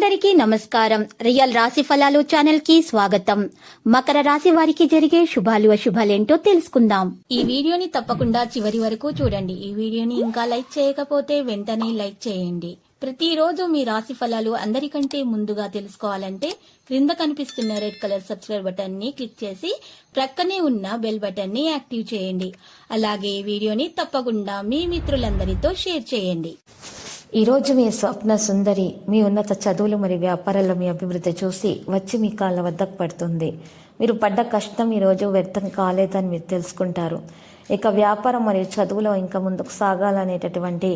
అందరికీ నమస్కారం. రియల్ రాశి ఫలాలు ఛానల్ కి స్వాగతం. మకర రాశి వారికి జరిగే శుభాలు అశుభాలేంటో తెలుసుకుందాం. ఈ వీడియోని తప్పకుండా చివరి వరకు చూడండి. ఈ వీడియోని ఇంకా లైక్ చేయకపోతే వెంటనే లైక్ చేయండి. ప్రతిరోజు మీ రాశి ఫలాలు అందరికంటే ముందుగా తెలుసుకోవాలంటే క్రింద కనిపిస్తున్న రెడ్ కలర్ సబ్స్క్రైబ్ బటన్ ని క్లిక్ చేసి ప్రక్కనే ఉన్న బెల్ బటన్ ని యాక్టివ్ చేయండి. అలాగే వీడియోని తప్పకుండా మీ మిత్రులందరితో షేర్ చేయండి. ఈరోజు మీ స్వప్న సుందరి మీ ఉన్నత చదువులు మరియు వ్యాపారాల్లో మీ అభివృద్ధి చూసి వచ్చి మీ కాళ్ళ వద్దకు పడుతుంది. మీరు పడ్డ కష్టం ఈరోజు వ్యర్థం కాలేదని మీరు తెలుసుకుంటారు. ఇక వ్యాపారం మరియు చదువులో ఇంకా ముందుకు సాగాలనేటటువంటి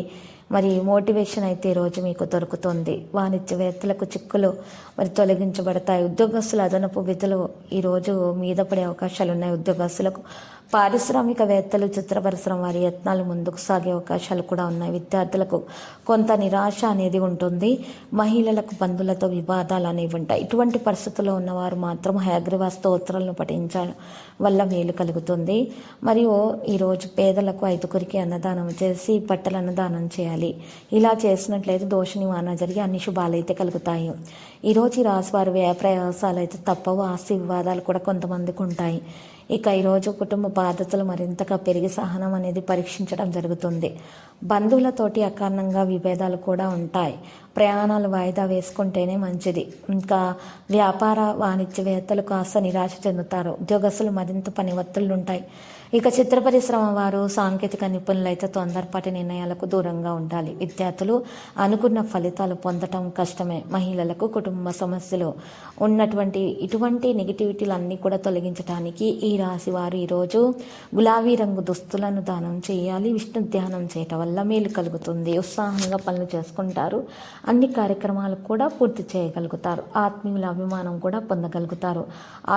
మరి మోటివేషన్ అయితే ఈరోజు మీకు దొరుకుతుంది. వాణిజ్యవేత్తలకు చిక్కులు మరి తొలగించబడతాయి. ఉద్యోగస్తుల అదనపు విధులు ఈరోజు మీద పడే అవకాశాలు ఉన్నాయి. ఉద్యోగస్తులకు పారిశ్రామికవేత్తలు చిత్ర పరిశ్రమ వారి యత్నాలు ముందుకు సాగే అవకాశాలు కూడా ఉన్నాయి. విద్యార్థులకు కొంత నిరాశ అనేది ఉంటుంది. మహిళలకు బంధువులతో వివాదాలు అనేవి ఉంటాయి. ఇటువంటి పరిస్థితుల్లో ఉన్నవారు మాత్రం హయగ్రీవ స్తోత్రాలను పఠించడం వల్ల మేలు కలుగుతుంది. మరియు ఈరోజు పేదలకు 5గురికి అన్నదానం చేసి బట్టల అన్నదానం చేయాలి. ఇలా చేసినట్లయితే దోష నివారణ జరిగి అన్ని శుభాలైతే కలుగుతాయి. ఈరోజు ఈ రాశి వారి వ్యయ ప్రయాసాలు అయితే తప్పవు. ఆస్తి వివాదాలు కూడా కొంతమందికి ఉంటాయి. ఇక ఈరోజు కుటుంబ బాధ్యతలు మరింతగా పెరిగి సహనం అనేది పరీక్షించడం జరుగుతుంది. బంధువులతోటి అకారణంగా విభేదాలు కూడా ఉంటాయి. ప్రయాణాలు వాయిదా వేసుకుంటేనే మంచిది. ఇంకా వ్యాపార వాణిజ్యవేత్తలు కాస్త నిరాశ చెందుతారు. ఉద్యోగస్తులు మరింత పని ఒత్తిళ్లు ఉంటాయి. ఇక చిత్ర పరిశ్రమ వారు సాంకేతిక నిపుణులు అయితే తొందరపాటి నిర్ణయాలకు దూరంగా ఉండాలి. విద్యార్థులు అనుకున్న ఫలితాలు పొందటం కష్టమే. మహిళలకు కుటుంబ సమస్యలు ఉన్నటువంటి ఇటువంటి నెగిటివిటీలన్నీ కూడా తొలగించడానికి ఈ రాశి వారు ఈరోజు గులాబీ రంగు దుస్తులను దానం చేయాలి. విష్ణు ధ్యానం చేయటం వల్ల మేలు కలుగుతుంది. ఉత్సాహంగా పనులు చేసుకుంటారు. అన్ని కార్యక్రమాలు కూడా పూర్తి చేయగలుగుతారు. ఆత్మీయుల అభిమానం కూడా పొందగలుగుతారు.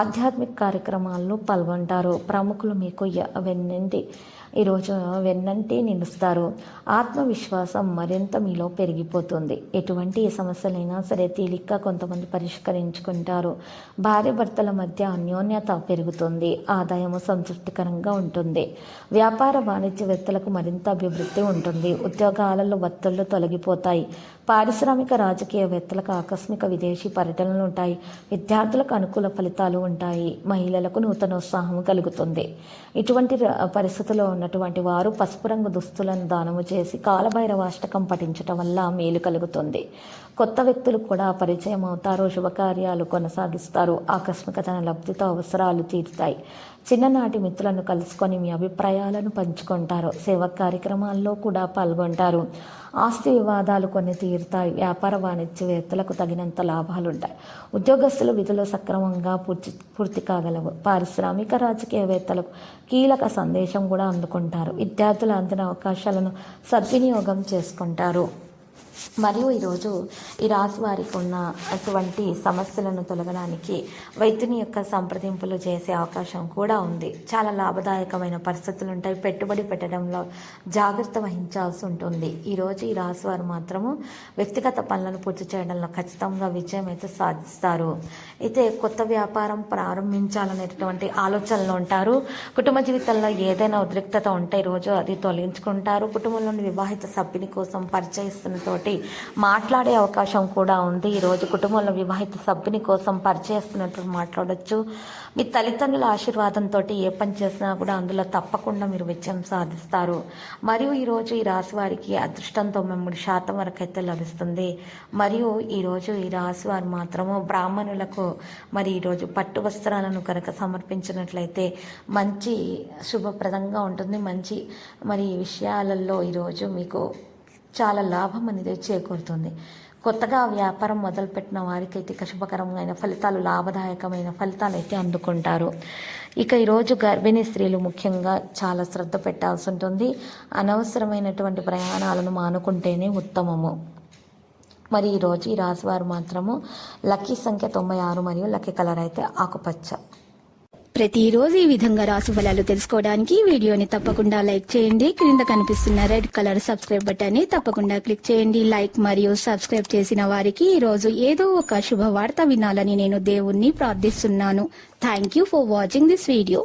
ఆధ్యాత్మిక కార్యక్రమాల్లో పాల్గొంటారు. ప్రముఖులు మీకు ఈరోజు వెన్నంటి నిలుస్తారు. ఆత్మవిశ్వాసం మరింత మీలో పెరిగిపోతుంది. ఎటువంటి సమస్యలైనా సరే తేలిగ్గా కొంతమంది పరిష్కరించుకుంటారు. భార్య భర్తల మధ్య అన్యోన్యత పెరుగుతుంది. ఆదాయము సంతృప్తికరంగా ఉంటుంది. వ్యాపార వాణిజ్యవేత్తలకు మరింత అభివృద్ధి ఉంటుంది. ఉద్యోగాలలో ఒత్తిళ్లు తొలగిపోతాయి. పారిశ్రామిక రాజకీయవేత్తలకు ఆకస్మిక విదేశీ పర్యటనలు ఉంటాయి. విద్యార్థులకు అనుకూల ఫలితాలు ఉంటాయి. మహిళలకు నూతనోత్సాహం కలుగుతుంది. ఇటువంటి పరిస్థితుల్లో ఉన్నటువంటి వారు పసుపు రంగు దుస్తులను దానము చేసి కాలభైరవాష్టకం పఠించటం వల్ల మేలు కలుగుతుంది. కొత్త వ్యక్తులు కూడా పరిచయం అవుతారు. శుభకార్యాలు కొనసాగిస్తారు. ఆకస్మిక ధన లబ్ధితో అవసరాలు తీరుతాయి. చిన్ననాటి మిత్రులను కలుసుకొని మీ అభిప్రాయాలను పంచుకుంటారు. సేవా కార్యక్రమాల్లో కూడా పాల్గొంటారు. ఆస్తి వివాదాలు కొన్ని తీరుతాయి. వ్యాపార వాణిజ్యవేత్తలకు తగినంత లాభాలుంటాయి. ఉద్యోగస్తులు విధులు సక్రమంగా పూర్తి కాగలవు. పారిశ్రామిక రాజకీయవేత్తలకు కీలక సందేశం కూడా అందుకుంటారు. విద్యార్థులు అందిన అవకాశాలను సద్వినియోగం చేసుకుంటారు. మరియు ఈరోజు ఈ రాశి వారికి ఉన్న అటువంటి సమస్యలను తొలగడానికి వైద్యుని యొక్క సంప్రదింపులు చేసే అవకాశం కూడా ఉంది. చాలా లాభదాయకమైన పరిస్థితులు ఉంటాయి. పెట్టుబడి పెట్టడంలో జాగ్రత్త వహించాల్సి ఉంటుంది. ఈరోజు ఈ రాశి వారు మాత్రము వ్యక్తిగత పనులను పూర్తి చేయడంలో ఖచ్చితంగా విజయం అయితే సాధిస్తారు. అయితే కొత్త వ్యాపారం ప్రారంభించాలనేటువంటి ఆలోచనలు ఉంటారు. కుటుంబ జీవితంలో ఏదైనా ఉద్రిక్తత ఉంటే ఈరోజు అది తొలగించుకుంటారు. కుటుంబంలోని వివాహిత సభ్యుని కోసం పరిచయిస్తున్నతోటి మాట్లాడే అవకాశం కూడా ఉంది. ఈరోజు కుటుంబంలో వివాహిత సభ్యుని కోసం పరిచయిస్తున్నట్టు మాట్లాడవచ్చు. మీ తల్లిదండ్రుల ఆశీర్వాదంతో ఏ పని చేసినా కూడా అందులో తప్పకుండా మీరు విజయం సాధిస్తారు. మరియు ఈరోజు ఈ రాశి వారికి అదృష్టం 93% వరకు అయితే లభిస్తుంది. మరియు ఈరోజు ఈ రాశి వారు మాత్రము బ్రాహ్మణులకు మరి ఈరోజు పట్టు వస్త్రాలను కనుక సమర్పించినట్లయితే మంచి శుభప్రదంగా ఉంటుంది. మంచి మరి విషయాలలో ఈరోజు మీకు చాలా లాభం అనేది చేకూరుతుంది. కొత్తగా వ్యాపారం మొదలుపెట్టిన వారికైతే శుభకరమైన ఫలితాలు, లాభదాయకమైన ఫలితాలు అయితే అందుకుంటారు. ఇక ఈరోజు గర్భిణీ స్త్రీలు ముఖ్యంగా చాలా శ్రద్ధ పెట్టాల్సి ఉంటుంది. అనవసరమైనటువంటి ప్రయాణాలను మానుకుంటేనే ఉత్తమము. మరి ఈరోజు ఈ రాశివారు మాత్రము లక్కీ సంఖ్య 96 మరియు లక్కీ కలర్ అయితే ఆకుపచ్చ. ప్రతిరోజు ఈ విధంగా రాశి ఫలాలు తెలుసుకోవడానికి వీడియోని తప్పకుండా లైక్ చేయండి. క్రింద కనిపిస్తున్న రెడ్ కలర్ సబ్స్క్రైబ్ బటన్ ని తప్పకుండా క్లిక్ చేయండి. లైక్ మరియు సబ్స్క్రైబ్ చేసిన వారికి ఈ రోజు ఏదో ఒక శుభవార్త వినాలని నేను దేవుణ్ణి ప్రార్థిస్తున్నాను. Thank you for watching this video.